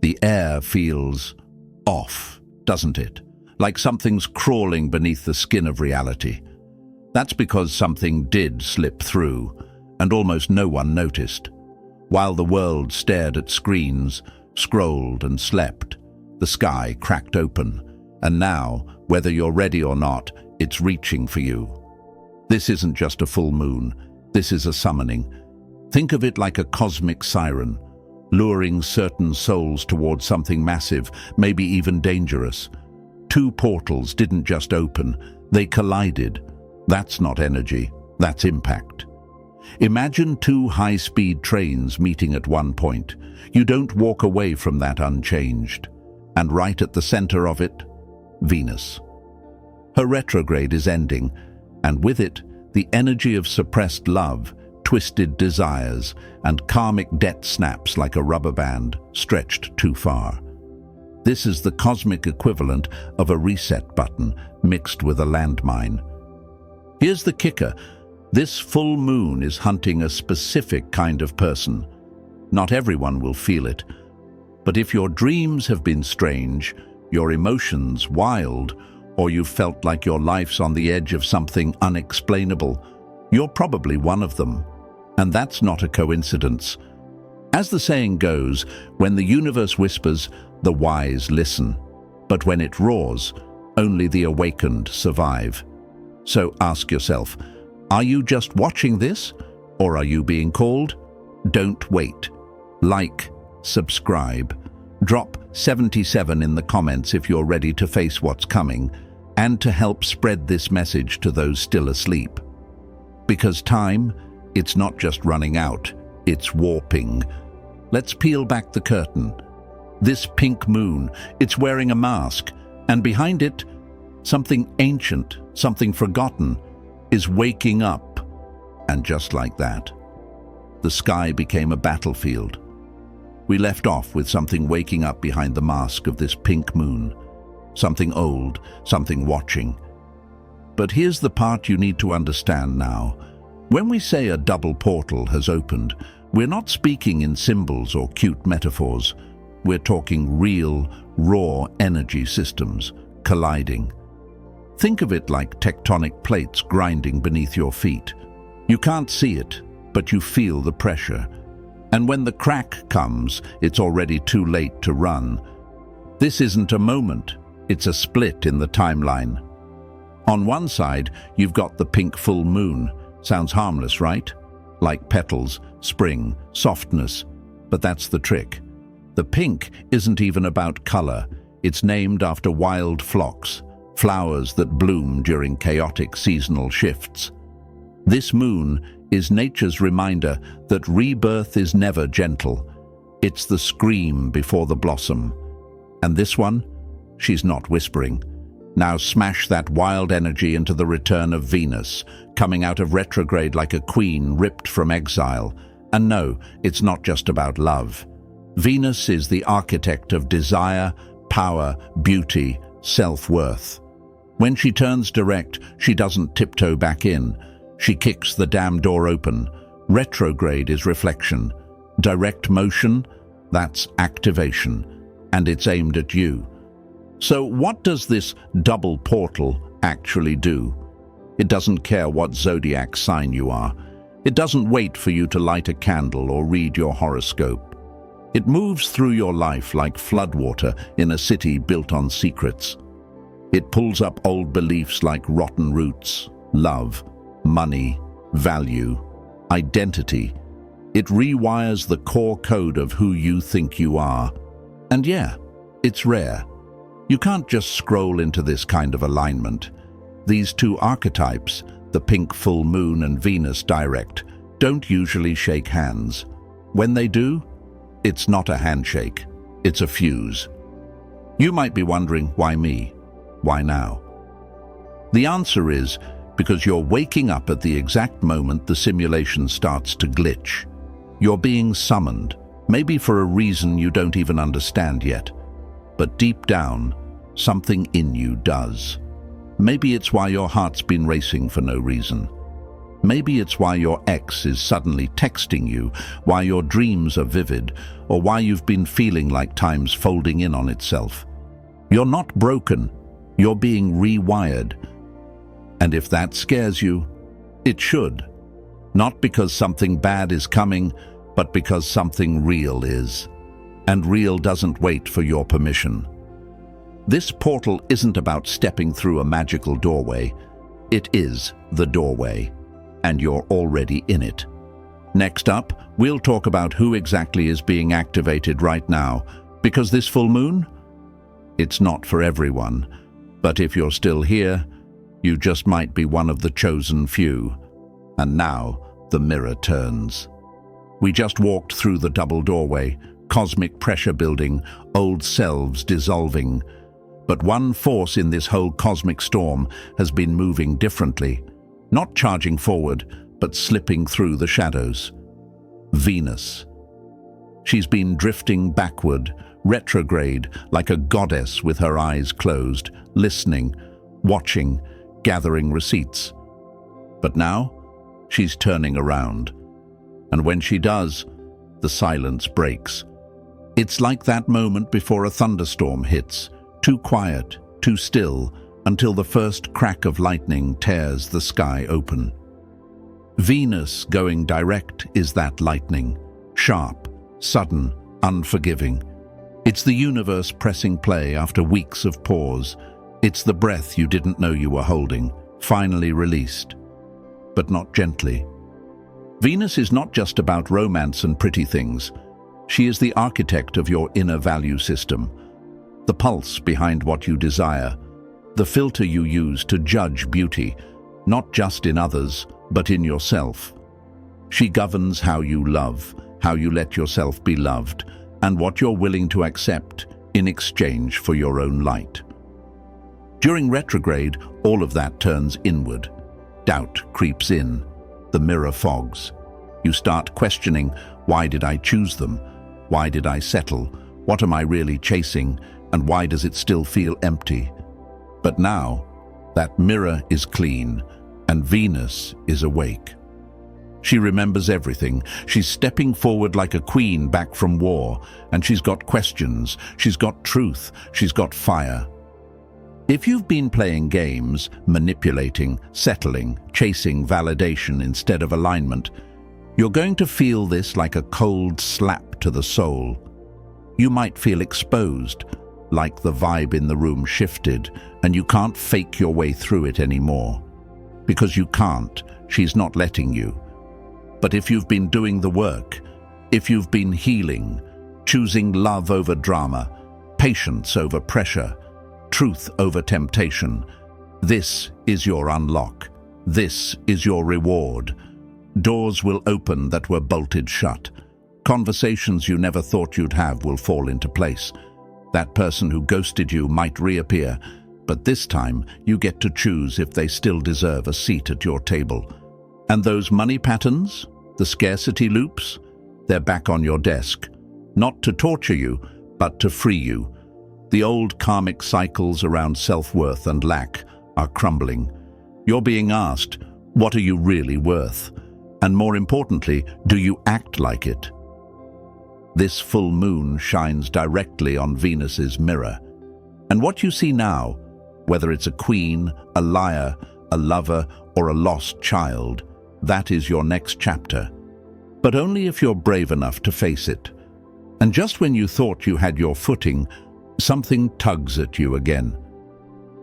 The air feels off, doesn't it? Like something's crawling beneath the skin of reality. That's because something did slip through, and almost no one noticed. While the world stared at screens, scrolled and slept, the sky cracked open, and now, whether you're ready or not, it's reaching for you. This isn't just a full moon, this is a summoning. Think of it like a cosmic siren, luring certain souls towards something massive, maybe even dangerous. Two portals didn't just open, they collided. That's not energy, that's impact. Imagine two high-speed trains meeting at one point. You don't walk away from that unchanged. And right at the center of it, Venus. Her retrograde is ending, and with it, the energy of suppressed love, twisted desires, and karmic debt snaps like a rubber band stretched too far. This is the cosmic equivalent of a reset button mixed with a landmine. Here's the kicker. This full moon is hunting a specific kind of person. Not everyone will feel it. But if your dreams have been strange, your emotions wild, or you've felt like your life's on the edge of something unexplainable, you're probably one of them. And that's not a coincidence. As the saying goes, when the universe whispers, the wise listen. But when it roars, only the awakened survive. So ask yourself, are you just watching this, or are you being called? Don't wait. Like, subscribe. Drop 77 in the comments if you're ready to face what's coming, and to help spread this message to those still asleep. Because time, it's not just running out, it's warping. Let's peel back the curtain. This pink moon, it's wearing a mask, and behind it, something ancient, something forgotten, is waking up. And just like that, the sky became a battlefield. We left off with something waking up behind the mask of this pink moon. Something old, something watching. But here's the part you need to understand now. When we say a double portal has opened, we're not speaking in symbols or cute metaphors. We're talking real, raw energy systems colliding. Think of it like tectonic plates grinding beneath your feet. You can't see it, but you feel the pressure. And when the crack comes, it's already too late to run. This isn't a moment, it's a split in the timeline. On one side, you've got the pink full moon. Sounds harmless, right? Like petals, spring, softness. But that's the trick. The pink isn't even about color. It's named after wild phlox, flowers that bloom during chaotic seasonal shifts. This moon is nature's reminder that rebirth is never gentle. It's the scream before the blossom. And this one? She's not whispering. Now smash that wild energy into the return of Venus, coming out of retrograde like a queen ripped from exile. And no, it's not just about love. Venus is the architect of desire, power, beauty, self-worth. When she turns direct, she doesn't tiptoe back in. She kicks the damn door open. Retrograde is reflection. Direct motion, that's activation. And it's aimed at you. So what does this double portal actually do? It doesn't care what zodiac sign you are. It doesn't wait for you to light a candle or read your horoscope. It moves through your life like floodwater in a city built on secrets. It pulls up old beliefs like rotten roots, love, money, value, identity. It rewires the core code of who you think you are. And yeah, it's rare. You can't just scroll into this kind of alignment. These two archetypes, the pink full moon and Venus direct, don't usually shake hands. When they do, it's not a handshake, it's a fuse. You might be wondering, why me? Why now? The answer is because you're waking up at the exact moment the simulation starts to glitch. You're being summoned, maybe for a reason you don't even understand yet. But deep down, something in you does. Maybe it's why your heart's been racing for no reason. Maybe it's why your ex is suddenly texting you, why your dreams are vivid, or why you've been feeling like time's folding in on itself. You're not broken, you're being rewired. And if that scares you, it should. Not because something bad is coming, but because something real is. And real doesn't wait for your permission. This portal isn't about stepping through a magical doorway. It is the doorway, and you're already in it. Next up, we'll talk about who exactly is being activated right now, because this full moon, it's not for everyone. But if you're still here, you just might be one of the chosen few. And now, the mirror turns. We just walked through the double doorway, cosmic pressure building, old selves dissolving. But one force in this whole cosmic storm has been moving differently, not charging forward, but slipping through the shadows. Venus. She's been drifting backward, retrograde, like a goddess with her eyes closed, listening, watching, gathering receipts. But now, she's turning around. And when she does, the silence breaks. It's like that moment before a thunderstorm hits, too quiet, too still, until the first crack of lightning tears the sky open. Venus going direct is that lightning, sharp, sudden, unforgiving. It's the universe pressing play after weeks of pause. It's the breath you didn't know you were holding, finally released. But not gently. Venus is not just about romance and pretty things. She is the architect of your inner value system, the pulse behind what you desire, the filter you use to judge beauty, not just in others, but in yourself. She governs how you love, how you let yourself be loved, and what you're willing to accept in exchange for your own light. During retrograde, all of that turns inward. Doubt creeps in. The mirror fogs. You start questioning, why did I choose them? Why did I settle? What am I really chasing? And why does it still feel empty? But now, that mirror is clean, and Venus is awake. She remembers everything. She's stepping forward like a queen back from war, and she's got questions, she's got truth, she's got fire. If you've been playing games, manipulating, settling, chasing validation instead of alignment, you're going to feel this like a cold slap to the soul. You might feel exposed, like the vibe in the room shifted, and you can't fake your way through it anymore. Because you can't, she's not letting you. But if you've been doing the work, if you've been healing, choosing love over drama, patience over pressure, truth over temptation, this is your unlock. This is your reward. Doors will open that were bolted shut. Conversations you never thought you'd have will fall into place. That person who ghosted you might reappear, but this time you get to choose if they still deserve a seat at your table. And those money patterns, the scarcity loops, they're back on your desk. Not to torture you, but to free you. The old karmic cycles around self-worth and lack are crumbling. You're being asked, what are you really worth? And more importantly, do you act like it? This full moon shines directly on Venus's mirror. And what you see now, whether it's a queen, a liar, a lover, or a lost child, that is your next chapter. But only if you're brave enough to face it. And just when you thought you had your footing, something tugs at you again.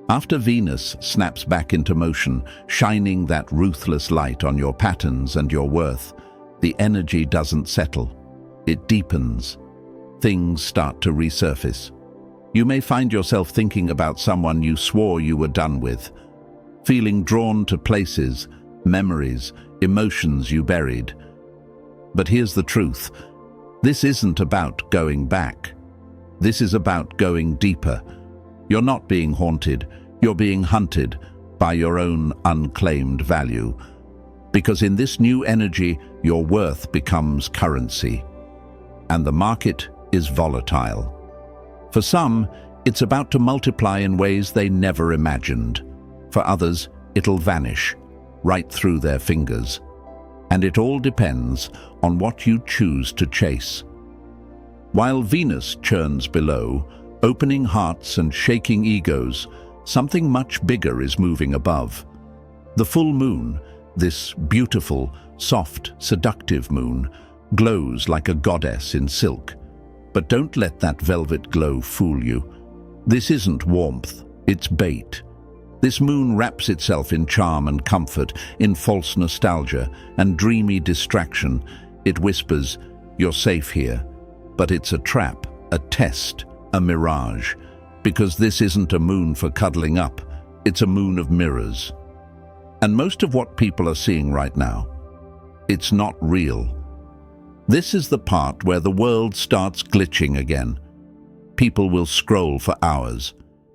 After Venus snaps back into motion, shining that ruthless light on your patterns and your worth, the energy doesn't settle. It deepens. Things start to resurface. You may find yourself thinking about someone you swore you were done with, feeling drawn to places, memories, emotions you buried. But here's the truth. This isn't about going back. This is about going deeper. You're not being haunted, you're being hunted by your own unclaimed value. Because in this new energy, your worth becomes currency. And the market is volatile. For some, it's about to multiply in ways they never imagined. For others, it'll vanish. right through their fingers. And it all depends on what you choose to chase. While Venus churns below, opening hearts and shaking egos, something much bigger is moving above. The full moon, this beautiful, soft, seductive moon, glows like a goddess in silk. But don't let that velvet glow fool you. This isn't warmth, it's bait. This moon wraps itself in charm and comfort, in false nostalgia and dreamy distraction. It whispers, "You're safe here." But it's a trap, a test, a mirage. Because this isn't a moon for cuddling up, it's a moon of mirrors. And most of what people are seeing right now, it's not real. This is the part where the world starts glitching again. People will scroll for hours,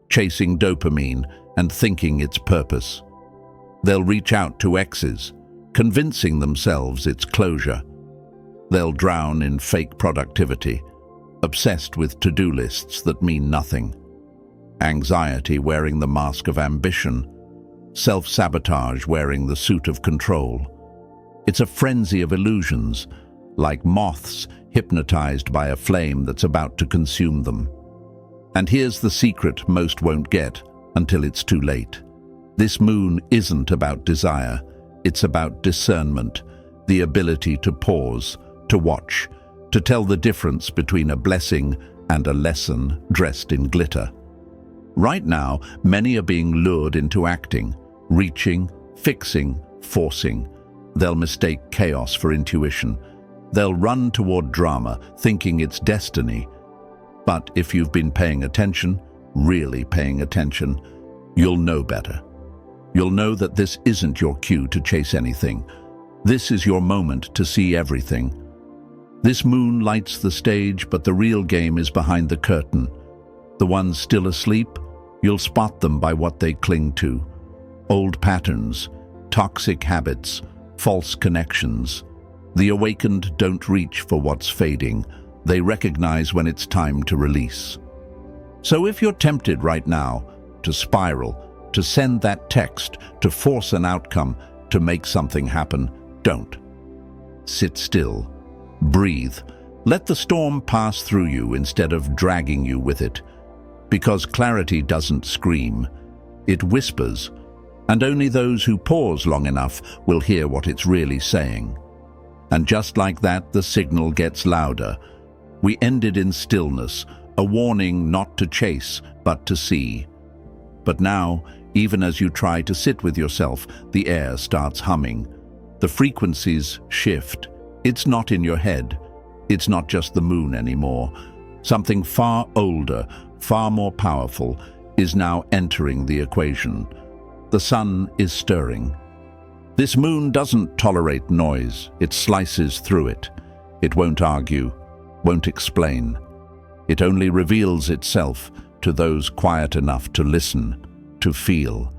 chasing dopamine and thinking it's purpose. They'll reach out to exes, convincing themselves it's closure. They'll drown in fake productivity, obsessed with to-do lists that mean nothing. Anxiety wearing the mask of ambition, self-sabotage wearing the suit of control. It's a frenzy of illusions, like moths hypnotized by a flame that's about to consume them. And here's the secret most won't get until it's too late. This moon isn't about desire, it's about discernment, the ability to pause, to watch, to tell the difference between a blessing and a lesson dressed in glitter. Right now, many are being lured into acting, reaching, fixing, forcing. They'll mistake chaos for intuition. They'll run toward drama, thinking it's destiny. But if you've been paying attention, really paying attention, you'll know better. You'll know that this isn't your cue to chase anything. This is your moment to see everything. This moon lights the stage, but the real game is behind the curtain. The ones still asleep, you'll spot them by what they cling to. Old patterns, toxic habits, false connections. The awakened don't reach for what's fading. They recognize when it's time to release. So if you're tempted right now to spiral, to send that text, to force an outcome, to make something happen, don't. Sit still. Breathe. Let the storm pass through you instead of dragging you with it. Because clarity doesn't scream. It whispers. And only those who pause long enough will hear what it's really saying. And just like that, the signal gets louder. We ended in stillness, a warning not to chase, but to see. But now, even as you try to sit with yourself, the air starts humming. The frequencies shift. It's not in your head. It's not just the moon anymore. Something far older, far more powerful, is now entering the equation. The sun is stirring. This moon doesn't tolerate noise. It slices through it. It won't argue, won't explain. It only reveals itself to those quiet enough to listen, to feel.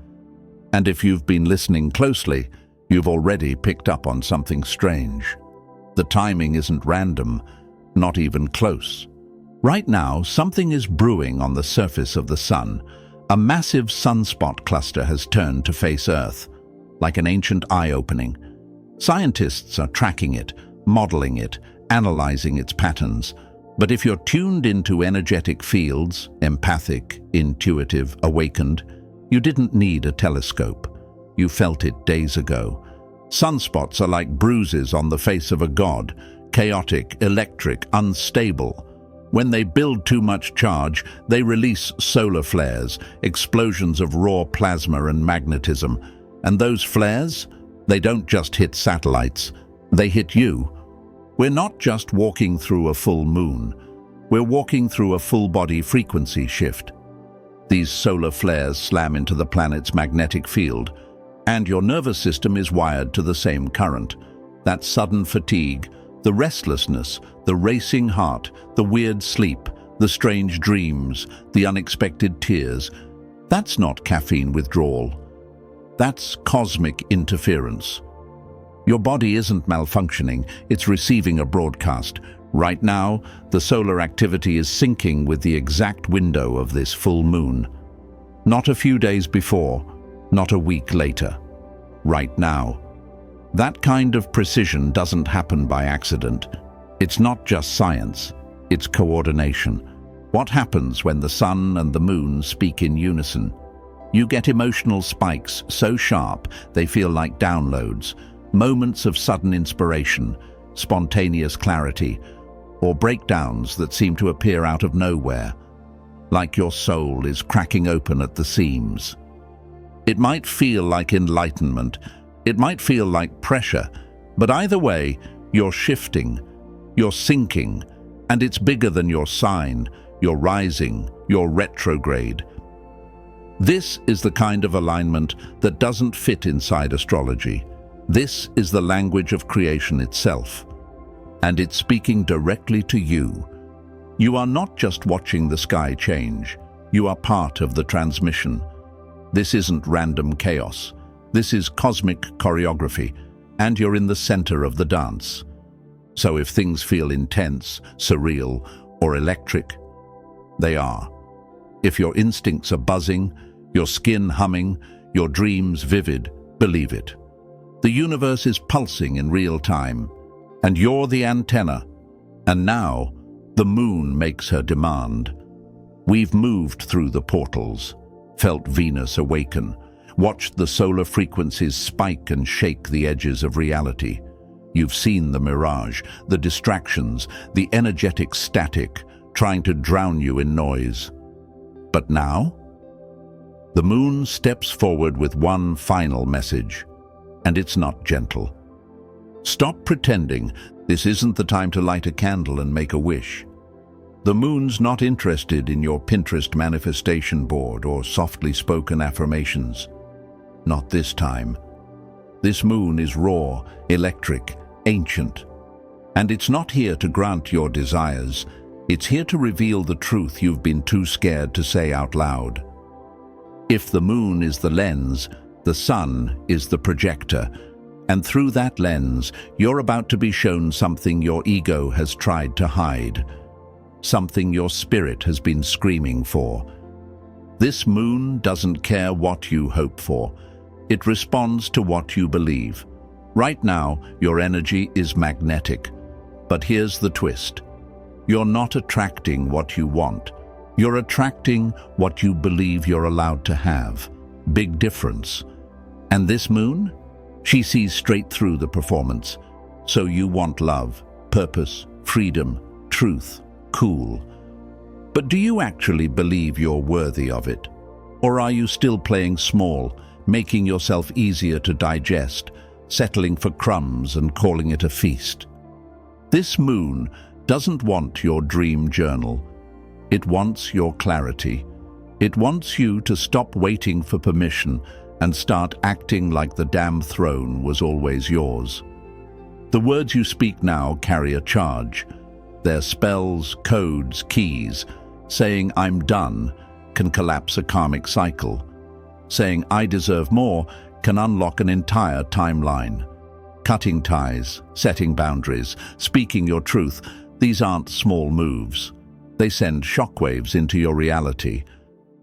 And if you've been listening closely, you've already picked up on something strange. The timing isn't random, not even close. Right now, something is brewing on the surface of the sun. A massive sunspot cluster has turned to face Earth, like an ancient eye-opening. Scientists are tracking it, modeling it, analyzing its patterns. But if you're tuned into energetic fields, empathic, intuitive, awakened, you didn't need a telescope. You felt it days ago. Sunspots are like bruises on the face of a god, chaotic, electric, unstable. When they build too much charge, they release solar flares, explosions of raw plasma and magnetism. And those flares, they don't just hit satellites, they hit you. We're not just walking through a full moon. We're walking through a full-body frequency shift. These solar flares slam into the planet's magnetic field, and your nervous system is wired to the same current. That sudden fatigue, the restlessness, the racing heart, the weird sleep, the strange dreams, the unexpected tears, that's not caffeine withdrawal. That's cosmic interference. Your body isn't malfunctioning, it's receiving a broadcast. Right now, the solar activity is syncing with the exact window of this full moon. Not a few days before, not a week later. right now. That kind of precision doesn't happen by accident. It's not just science, it's coordination. What happens when the sun and the moon speak in unison? You get emotional spikes so sharp they feel like downloads, moments of sudden inspiration, spontaneous clarity, or breakdowns that seem to appear out of nowhere, like your soul is cracking open at the seams. It might feel like enlightenment, it might feel like pressure, but either way, you're shifting, you're sinking, and it's bigger than your sign, your rising, your retrograde. This is the kind of alignment that doesn't fit inside astrology. This is the language of creation itself, and it's speaking directly to you. You are not just watching the sky change, you are part of the transmission. This isn't random chaos. This is cosmic choreography, and you're in the center of the dance. So if things feel intense, surreal, or electric, they are. If your instincts are buzzing, your skin humming, your dreams vivid, believe it. The universe is pulsing in real time, and you're the antenna. And now, the moon makes her demand. We've moved through the portals, felt Venus awaken, watched the solar frequencies spike and shake the edges of reality. You've seen the mirage, the distractions, the energetic static, trying to drown you in noise. But now, the moon steps forward with one final message, and it's not gentle. Stop pretending. This isn't the time to light a candle and make a wish. The moon's not interested in your Pinterest manifestation board or softly spoken affirmations. Not this time. This moon is raw, electric, ancient. And it's not here to grant your desires. It's here to reveal the truth you've been too scared to say out loud. If the moon is the lens, the sun is the projector. And through that lens, you're about to be shown something your ego has tried to hide. Something your spirit has been screaming for. This moon doesn't care what you hope for. It responds to what you believe. Right now, your energy is magnetic. But here's the twist. You're not attracting what you want. You're attracting what you believe you're allowed to have. Big difference. And this moon? She sees straight through the performance. So you want love, purpose, freedom, truth, cool. But do you actually believe you're worthy of it? Or are you still playing small, making yourself easier to digest, settling for crumbs and calling it a feast? This moon doesn't want your dream journal. It wants your clarity. It wants you to stop waiting for permission and start acting like the damn throne was always yours. The words you speak now carry a charge. They're spells, codes, keys. Saying "I'm done" can collapse a karmic cycle. Saying "I deserve more" can unlock an entire timeline. Cutting ties, setting boundaries, speaking your truth, these aren't small moves. They send shockwaves into your reality.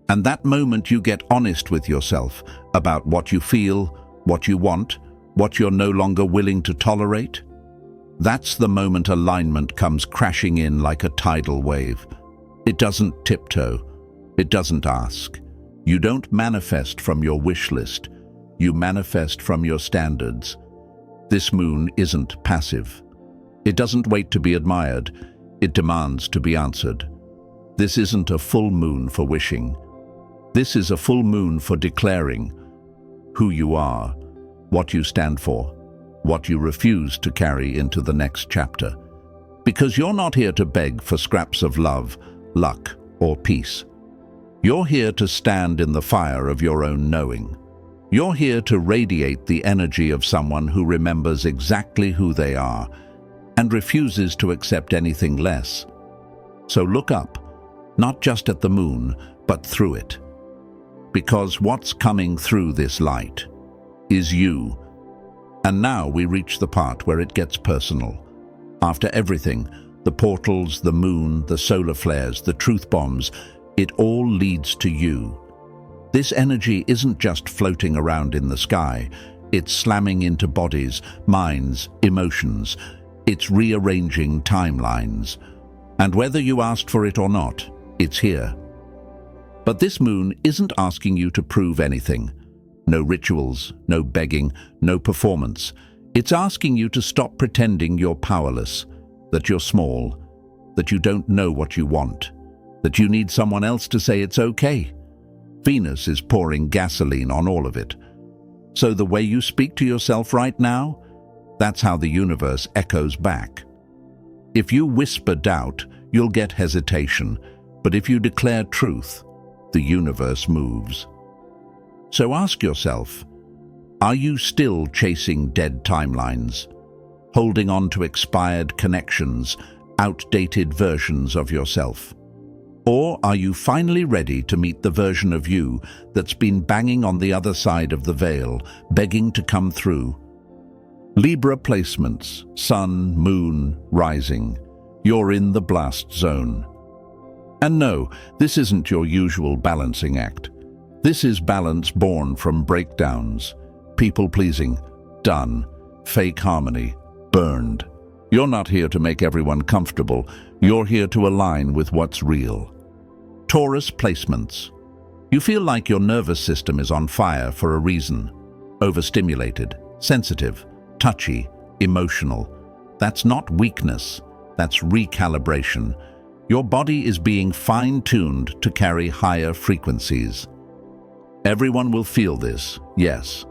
And that moment you get honest with yourself about what you feel, what you want, what you're no longer willing to tolerate, that's the moment alignment comes crashing in like a tidal wave. It doesn't tiptoe. It doesn't ask. You don't manifest from your wish list. You manifest from your standards. This moon isn't passive. It doesn't wait to be admired. It demands to be answered. This isn't a full moon for wishing. This is a full moon for declaring who you are, what you stand for, what you refuse to carry into the next chapter. Because you're not here to beg for scraps of love, luck, or peace. You're here to stand in the fire of your own knowing. You're here to radiate the energy of someone who remembers exactly who they are and refuses to accept anything less. So look up, not just at the moon, but through it. Because what's coming through this light is you. And now we reach the part where it gets personal. After everything, the portals, the moon, the solar flares, the truth bombs, it all leads to you. This energy isn't just floating around in the sky. It's slamming into bodies, minds, emotions. It's rearranging timelines. And whether you asked for it or not, it's here. But this moon isn't asking you to prove anything. No rituals, no begging, no performance. It's asking you to stop pretending you're powerless, that you're small, that you don't know what you want, that you need someone else to say it's okay. Venus is pouring gasoline on all of it. So the way you speak to yourself right now, that's how the universe echoes back. If you whisper doubt, you'll get hesitation, but if you declare truth, the universe moves. So ask yourself, are you still chasing dead timelines, holding on to expired connections, outdated versions of yourself? Or are you finally ready to meet the version of you that's been banging on the other side of the veil, begging to come through? Libra placements, sun, moon, rising. You're in the blast zone. And no, this isn't your usual balancing act. This is balance born from breakdowns, people-pleasing, done, fake harmony, burned. You're not here to make everyone comfortable. You're here to align with what's real. Taurus placements. You feel like your nervous system is on fire for a reason. Overstimulated, sensitive, touchy, emotional. That's not weakness. That's recalibration. Your body is being fine-tuned to carry higher frequencies. Everyone will feel this, yes.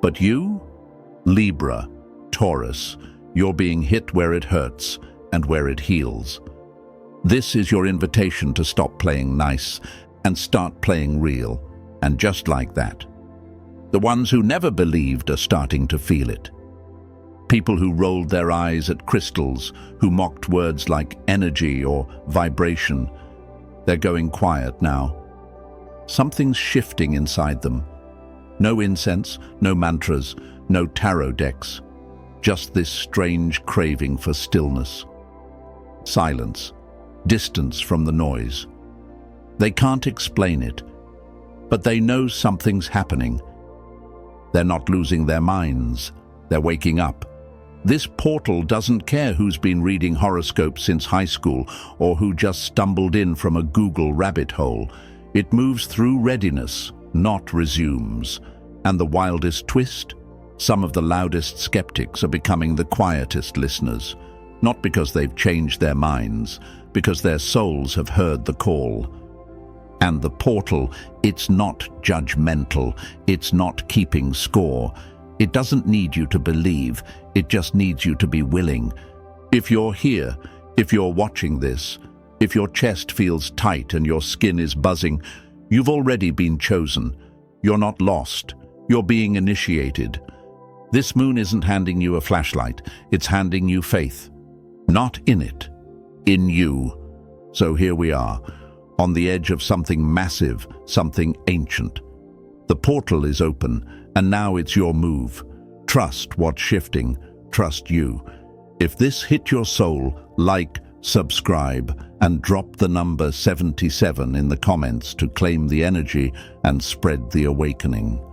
But you, Libra, Taurus, you're being hit where it hurts and where it heals. This is your invitation to stop playing nice and start playing real. And just like that, the ones who never believed are starting to feel it. People who rolled their eyes at crystals, who mocked words like energy or vibration, they're going quiet now. Something's shifting inside them. No incense, no mantras, no tarot decks. Just this strange craving for stillness. Silence. Distance from the noise. They can't explain it, but they know something's happening. They're not losing their minds. They're waking up. This portal doesn't care who's been reading horoscopes since high school or who just stumbled in from a Google rabbit hole. It moves through readiness, not resumes. And the wildest twist? Some of the loudest skeptics are becoming the quietest listeners, not because they've changed their minds, because their souls have heard the call. And the portal, it's not judgmental, it's not keeping score. It doesn't need you to believe, it just needs you to be willing. If you're here, if you're watching this, if your chest feels tight and your skin is buzzing, you've already been chosen. You're not lost, you're being initiated. This moon isn't handing you a flashlight, it's handing you faith. Not in it, in you. So here we are, on the edge of something massive, something ancient. The portal is open, and now it's your move. Trust what's shifting, trust you. If this hit your soul, like, subscribe, and drop the number 77 in the comments to claim the energy and spread the awakening.